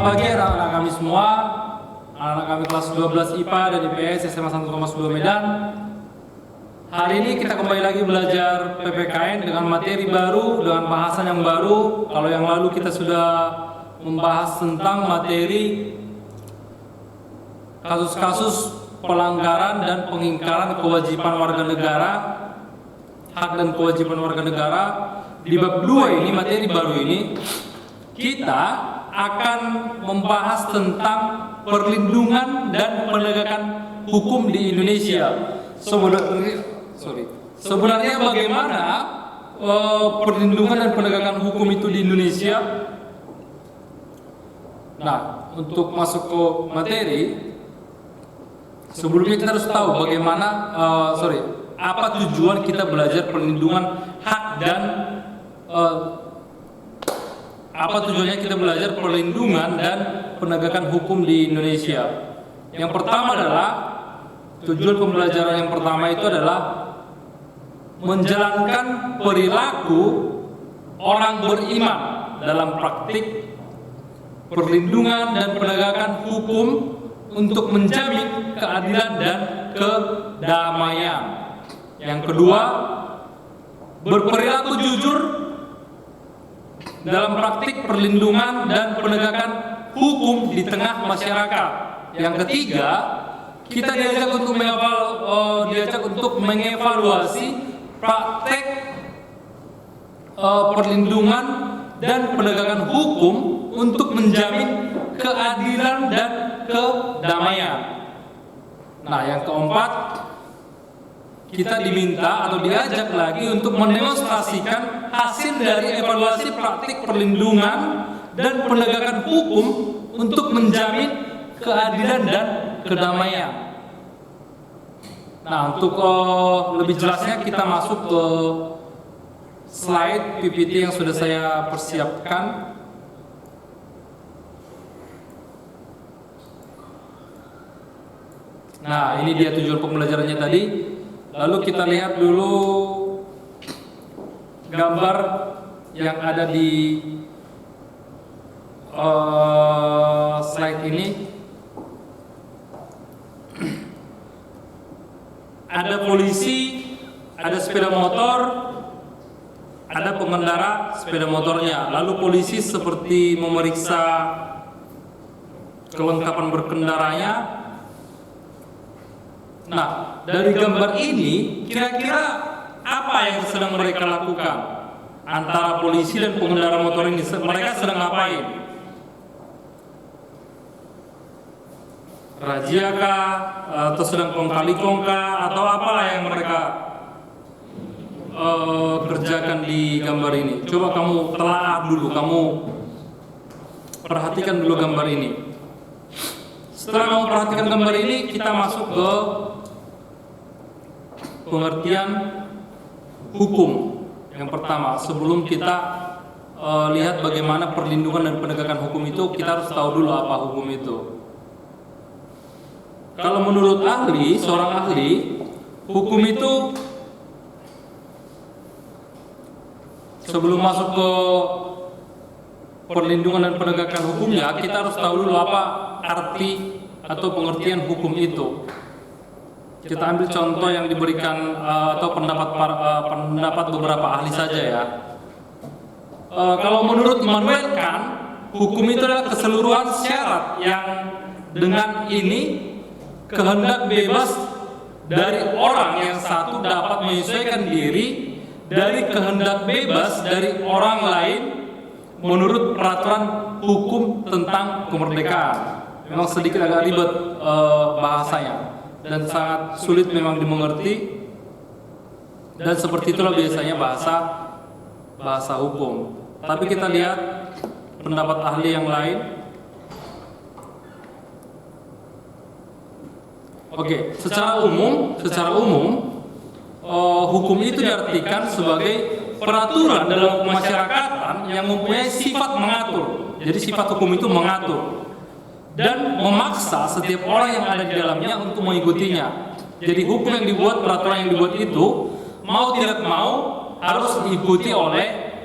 pagi anak-anak kami semua, anak-anak kami kelas 12 IPA dan IPS SMA 1 Thomas 2 Medan. Hari ini kita kembali lagi belajar PPKN dengan materi baru, dengan bahasan yang baru. Kalau yang lalu kita sudah membahas tentang materi kasus-kasus pelanggaran dan pengingkaran kewajiban warga negara, hak dan kewajiban warga negara. Di bab 2 ini, materi baru ini, kita akan membahas tentang perlindungan dan penegakan hukum di Indonesia. Sebenarnya bagaimana perlindungan dan penegakan hukum itu di Indonesia? Nah, untuk masuk ke materi, sebelumnya kita harus tahu bagaimana apa tujuan kita belajar perlindungan hak dan apa tujuannya kita belajar perlindungan dan penegakan hukum di Indonesia. Yang pertama adalah tujuan pembelajaran yang pertama itu adalah menjalankan perilaku orang beriman dalam praktik perlindungan dan penegakan hukum untuk menjamin keadilan dan kedamaian. Yang kedua, berperilaku jujur dalam praktik perlindungan dan penegakan hukum di tengah masyarakat. Yang ketiga, kita diajak untuk mengevaluasi praktek perlindungan dan penegakan hukum untuk menjamin keadilan dan kedamaian. Nah, yang keempat, kita diminta atau diajak lagi untuk mendemonstrasikan hasil dari evaluasi praktik perlindungan dan penegakan hukum untuk menjamin keadilan dan kedamaian. Nah, untuk lebih jelasnya kita masuk ke slide PPT yang sudah saya persiapkan. Nah, ini dia tujuan pembelajarannya tadi. Lalu kita lihat dulu gambar yang ada di slide ini. Ada polisi, ada sepeda motor, ada pengendara sepeda motornya. Lalu polisi seperti memeriksa kelengkapan berkendaranya. Nah, dari gambar ini kira-kira apa yang sedang mereka lakukan? Antara polisi dan pengendara motor ini, mereka sedang ngapain? Razia kah? Atau sedang kong kali kong kah? Atau apalah yang mereka kerjakan di gambar ini? Coba kamu telaah dulu, kamu perhatikan dulu gambar ini. Setelah kamu perhatikan gambar ini, kita masuk ke pengertian hukum. Yang pertama, sebelum kita lihat bagaimana perlindungan dan penegakan hukum itu, kita harus tahu dulu apa hukum itu. Kalau menurut seorang ahli, hukum itu sebelum masuk ke perlindungan dan penegakan hukumnya, kita harus tahu dulu apa arti atau pengertian hukum itu. Kita ambil contoh yang diberikan atau pendapat beberapa ahli saja ya. Kalau menurut Immanuel Kant, hukum itu adalah keseluruhan syarat yang dengan ini kehendak bebas dari orang yang satu dapat menyesuaikan diri dari kehendak bebas dari orang lain menurut peraturan hukum tentang kemerdekaan. Memang sedikit agak ribet bahasanya dan sangat sulit memang dimengerti, dan seperti itulah biasanya bahasa hukum. Tapi kita lihat pendapat ahli yang lain. Oke, secara umum hukum itu diartikan sebagai peraturan dalam kemasyarakatan yang mempunyai sifat mengatur. Jadi sifat hukum itu mengatur dan memaksa setiap orang yang ada di dalamnya untuk mengikutinya. Jadi hukum yang dibuat, peraturan yang dibuat itu mau tidak mau harus diikuti oleh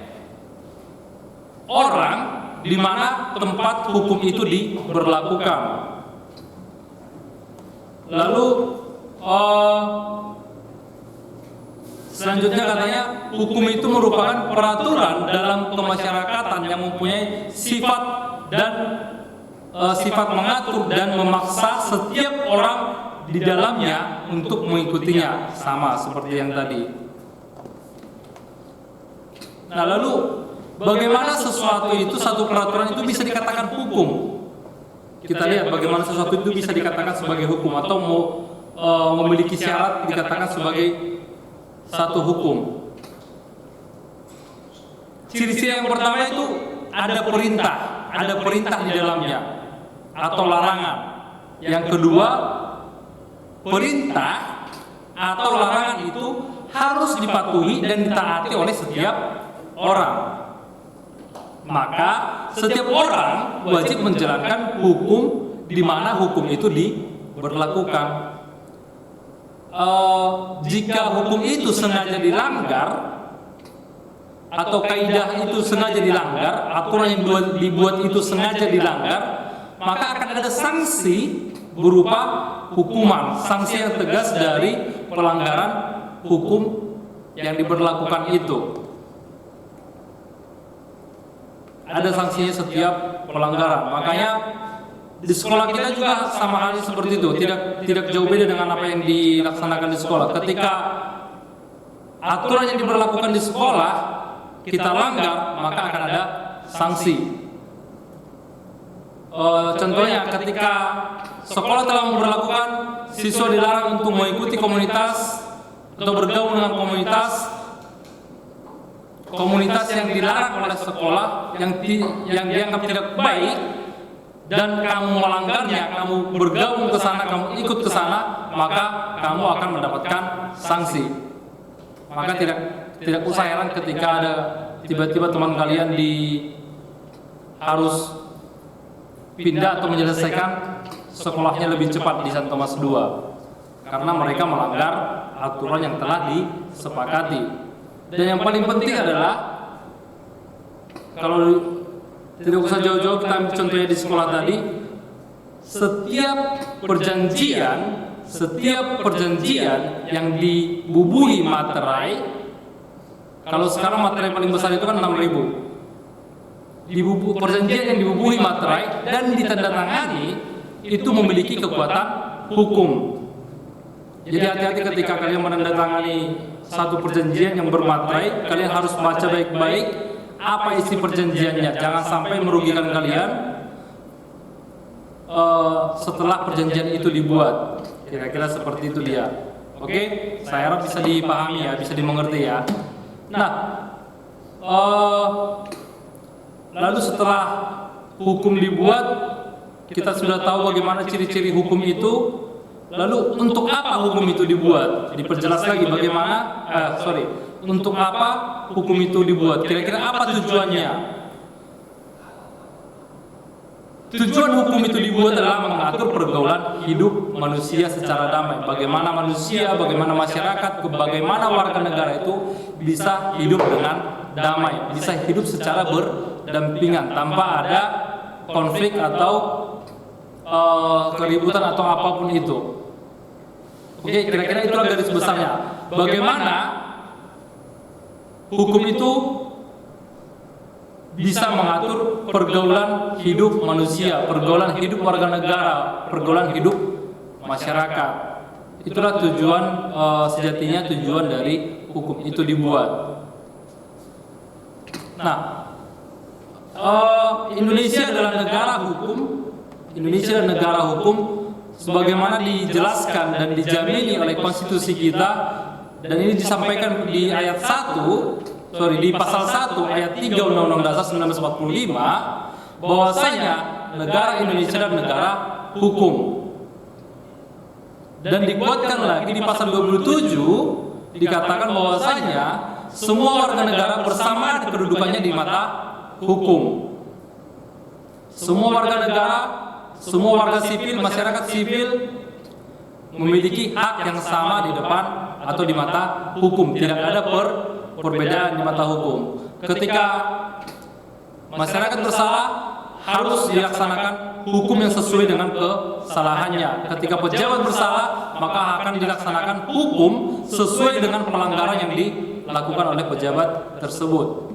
orang di mana tempat hukum itu diberlakukan. Lalu selanjutnya katanya hukum itu merupakan peraturan dalam kemasyarakatan yang mempunyai sifat mengatur dan memaksa setiap orang di dalamnya untuk mengikutinya, sama seperti yang tadi. Nah, lalu bagaimana sesuatu itu, satu peraturan itu bisa dikatakan hukum? Kita lihat bagaimana sesuatu itu bisa dikatakan sebagai hukum atau memiliki syarat dikatakan sebagai satu hukum. Ciri-ciri yang pertama itu ada perintah di dalamnya atau larangan. Yang kedua, perintah atau larangan itu harus dipatuhi dan ditaati oleh setiap orang. Maka setiap orang wajib menjalankan hukum di mana hukum itu diberlakukan. Jika hukum itu sengaja dilanggar atau kaidah itu sengaja dilanggar, aturan yang dibuat itu sengaja dilanggar, maka akan ada sanksi berupa hukuman, sanksi yang tegas dari pelanggaran hukum yang diberlakukan itu. Ada sanksinya setiap pelanggaran. Makanya di sekolah kita juga sama halnya seperti itu, tidak jauh beda dengan apa yang dilaksanakan di sekolah. Ketika aturan yang diberlakukan di sekolah kita langgar, maka akan ada sanksi. Contohnya ketika sekolah telah memberlakukan siswa dilarang untuk mengikuti komunitas atau bergaul dengan komunitas yang dilarang oleh sekolah, yang dianggap tidak baik, dan kamu melanggarnya, kamu bergabung ke sana, kamu ikut ke sana, maka kamu akan mendapatkan sanksi. Maka tidak usah heran ketika ada tiba-tiba teman kalian harus pindah atau menyelesaikan sekolahnya lebih cepat di San Thomas II karena mereka melanggar aturan yang telah disepakati. Dan yang paling penting adalah, kalau tidak usah jauh-jauh, kita ambil contohnya di sekolah tadi, setiap perjanjian yang dibubuhi materai, kalau sekarang materai paling besar itu kan 6.000. Perjanjian yang dibubuhi materai dan ditandatangani itu memiliki kekuatan hukum. Jadi hati-hati ketika kalian menandatangani satu perjanjian yang bermaterai, kalian harus baca baik-baik apa isi perjanjiannya. Jangan sampai merugikan kalian setelah perjanjian itu dibuat. Kira-kira seperti itu dia. Oke, saya harap bisa dipahami ya, bisa dimengerti ya. Nah, lalu setelah hukum dibuat, kita sudah tahu bagaimana ciri-ciri hukum itu. Lalu untuk apa hukum itu dibuat? Diperjelas lagi bagaimana, untuk apa hukum itu dibuat? Kira-kira apa tujuannya? Tujuan hukum itu dibuat adalah mengatur pergaulan hidup manusia secara damai. Bagaimana manusia, bagaimana masyarakat, bagaimana warga negara itu bisa hidup dengan damai, bisa hidup secara berdampingan tanpa ada konflik atau keributan atau apapun itu. Oke, kira-kira itulah garis besarnya. Bagaimana hukum itu bisa mengatur pergaulan hidup manusia, pergaulan hidup warga negara, pergaulan hidup masyarakat. Itulah tujuan sejatinya, tujuan dari hukum itu dibuat. Nah, Indonesia adalah negara hukum. Indonesia adalah negara hukum sebagaimana dijelaskan dan dijamini oleh konstitusi kita, dan ini disampaikan di ayat 1, di pasal 1 ayat 3 Undang-Undang Dasar 1945, bahwasanya negara Indonesia adalah negara hukum. Dan dikuatkan lagi di pasal 27 dikatakan bahwasanya semua warga negara bersamaan kedudukannya di mata hukum. Semua warga negara, semua warga sipil, masyarakat sipil memiliki hak yang sama di depan atau di mata hukum. Tidak ada perbedaan di mata hukum. Ketika masyarakat bersalah harus dilaksanakan hukum yang sesuai dengan kesalahannya. Ketika pejabat bersalah, maka akan dilaksanakan hukum sesuai dengan pelanggaran yang dilakukan oleh pejabat tersebut.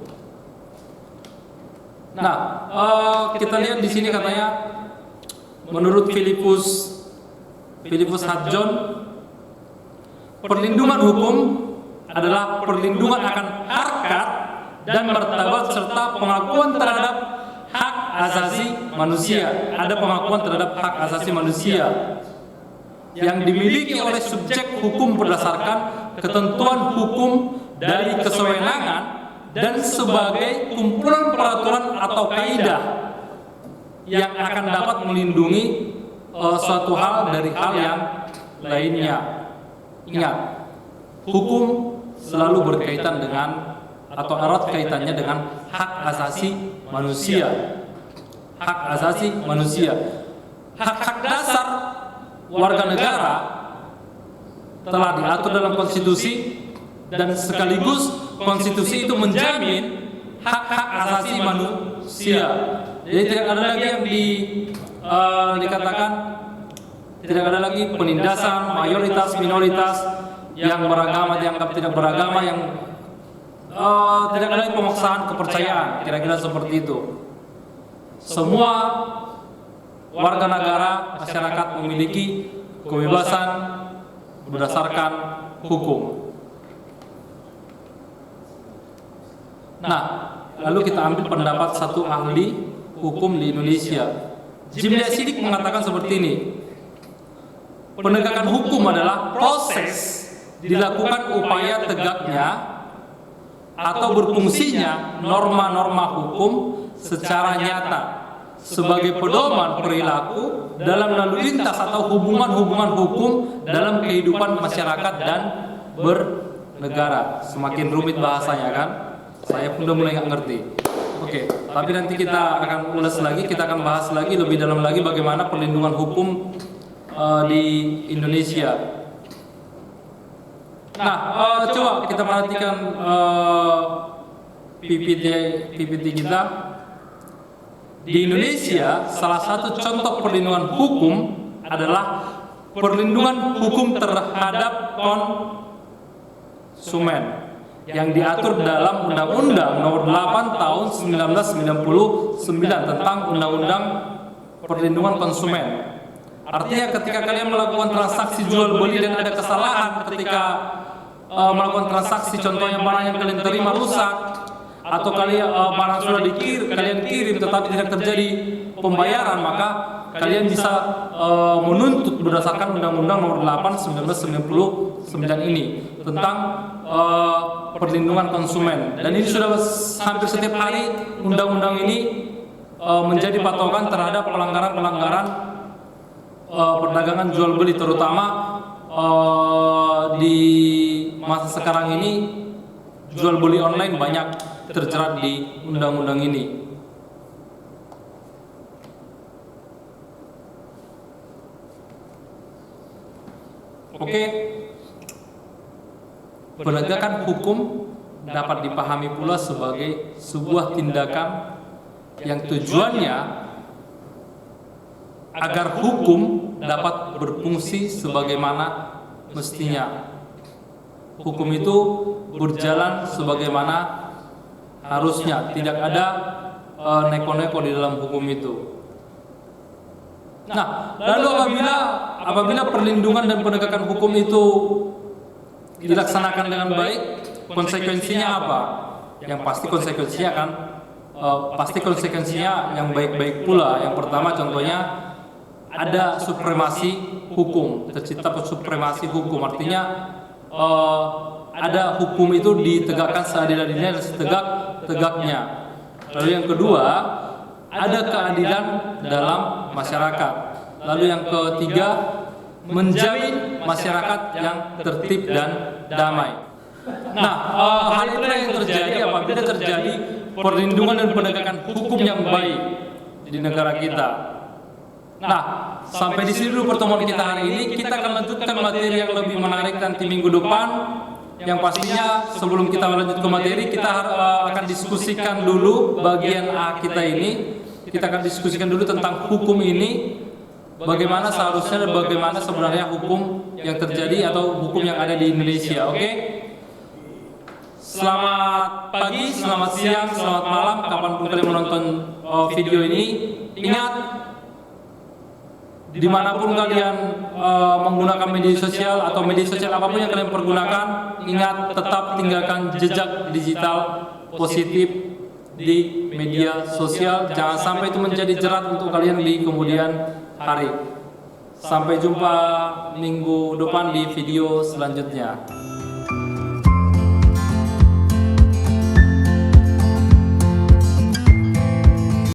Nah, kita lihat di sini katanya, menurut Philippus Hadjon, perlindungan hukum adalah perlindungan akan harkat dan martabat serta pengakuan terhadap hak asasi manusia. Ada pengakuan terhadap hak asasi manusia yang dimiliki oleh subjek hukum berdasarkan ketentuan hukum dari kesewenangan dan sebagai kumpulan peraturan atau kaidah yang akan dapat melindungi suatu hal dari hal yang lainnya. Ingat, hukum selalu berkaitan dengan atau erat kaitannya dengan hak asasi manusia. Hak asasi manusia. Hak-hak dasar warga negara telah diatur dalam konstitusi, dan sekaligus konstitusi itu menjamin hak-hak asasi manusia. Jadi tidak ada lagi yang dikatakan, tidak ada lagi penindasan mayoritas minoritas, yang beragama dianggap tidak beragama, yang tidak ada lagi pemaksaan kepercayaan, kira-kira seperti itu. Semua warga negara, masyarakat memiliki kebebasan berdasarkan hukum. Nah, lalu kita ambil pendapat satu ahli hukum di Indonesia. Jimlia Sidik mengatakan seperti ini: penegakan hukum adalah proses dilakukan upaya tegaknya atau berfungsinya norma-norma hukum secara nyata sebagai pedoman perilaku dalam lalu lintas atau hubungan-hubungan hukum dalam kehidupan masyarakat dan bernegara. Semakin rumit bahasanya kan? Saya pun udah mulai nggak ngerti. Oke, tapi nanti kita akan ulas lagi, kita akan bahas lagi lebih dalam lagi bagaimana perlindungan hukum di Indonesia. Nah, coba kita perhatikan PPT kita. Di Indonesia, salah satu contoh perlindungan hukum adalah perlindungan hukum terhadap konsumen yang diatur dalam Undang-Undang Nomor 8 Tahun 1999 tentang Undang-Undang Perlindungan Konsumen. Artinya ketika kalian melakukan transaksi jual beli dan ada kesalahan ketika melakukan transaksi, contohnya barang yang kalian terima rusak, atau kalian barang sudah kalian kirim tetapi tidak terjadi pembayaran, maka kalian bisa menuntut berdasarkan Undang-Undang Nomor 8 1999 ini tentang perlindungan konsumen. Dan ini sudah hampir setiap hari undang-undang ini menjadi patokan terhadap pelanggaran-pelanggaran perdagangan jual beli, terutama di masa sekarang ini jual beli online banyak terjerat di undang-undang ini. Oke. Penegakan hukum dapat dipahami pula sebagai sebuah tindakan yang tujuannya agar hukum dapat berfungsi sebagaimana mestinya. Hukum itu berjalan sebagaimana harusnya, tidak ada neko-neko di dalam hukum itu. Nah, lalu apabila perlindungan dan penegakan hukum itu dilaksanakan dengan baik, konsekuensinya apa? Yang pasti konsekuensinya yang baik-baik pula. Yang pertama contohnya ada supremasi hukum, tercipta supremasi hukum, artinya ada hukum itu ditegakkan seadil-adilnya dan setegak-tegaknya. Lalu yang kedua, ada keadilan dalam masyarakat. Lalu yang ketiga, menjamin masyarakat yang tertib dan damai. Nah, hal itulah yang terjadi apabila terjadi perlindungan dan penegakan hukum yang baik di negara kita. Nah, sampai di sini dulu pertemuan kita hari ini. Kita akan lanjutkan materi yang lebih menarik nanti minggu depan. Yang pastinya sebelum kita lanjut ke materi, kita akan diskusikan dulu bagian A kita ini. Kita akan diskusikan dulu tentang hukum ini, bagaimana seharusnya dan bagaimana sebenarnya hukum yang terjadi atau hukum yang ada di Indonesia. Oke? Selamat pagi, selamat siang, selamat malam, kapanpun kalian menonton video ini. Ingat, dimanapun kalian menggunakan media sosial atau media sosial apapun yang kalian pergunakan, ingat tetap tinggalkan jejak digital positif di media sosial. Jangan sampai itu menjadi jerat untuk kalian di kemudian hari. Sampai jumpa minggu depan di video selanjutnya.